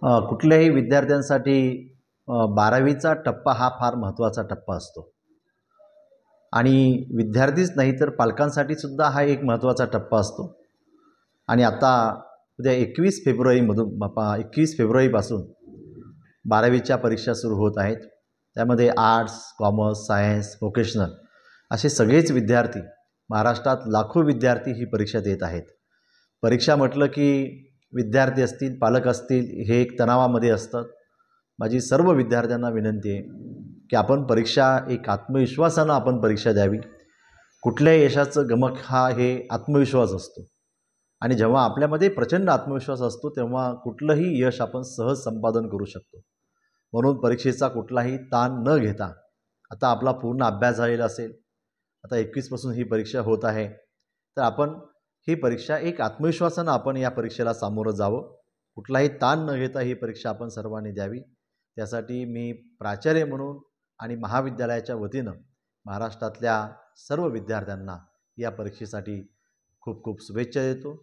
कुठल्याही विद्यार्थ्यांसाठी 12वीचा टप्पा हा फार महत्त्वाचा टप्पा असतो आणि विद्यार्थीच नाही तर पालकांसाठी सुद्धा हा एक महत्त्वाचा टप्पा असतो. आणि आता उद्या 21 फेब्रुवारीपासून 12वीच्या परीक्षा सुरू होत आहेत. त्यामध्ये आर्ट्स, कॉमर्स, सायन्स, व्होकेशनल असे सगळेच विद्यार्थी, महाराष्ट्रात लाखो विद्यार्थी ही परीक्षा देत आहेत. परीक्षा म्हटलं की विद्यार्थी असतील, पालक असतील, हे एक तणावामध्ये असतात. माझी सर्व विद्यार्थ्यांना विनंती आहे की आपण परीक्षा एक आत्मविश्वासानं आपण परीक्षा द्यावी. कुठल्याही यशाचं गमक हे आत्मविश्वास असतो आणि जेव्हा आपल्यामध्ये प्रचंड आत्मविश्वास असतो तेव्हा कुठलंही यश आपण सहज संपादन करू शकतो. म्हणून परीक्षेचा कुठलाही ताण न घेता आता आपला पूर्ण अभ्यास झालेला असेल, आता 21पासून ही परीक्षा होत आहे, तर आपण ही परीक्षा एक आत्मविश्वासानं आपण या परीक्षेला सामोरं जावं. कुठलाही ताण न घेता ही परीक्षा आपण सर्वांनी द्यावी. त्यासाठी मी प्राचार्य म्हणून आणि महाविद्यालयाच्या वतीनं महाराष्ट्रातल्या सर्व विद्यार्थ्यांना या परीक्षेसाठी खूप खूप शुभेच्छा देतो.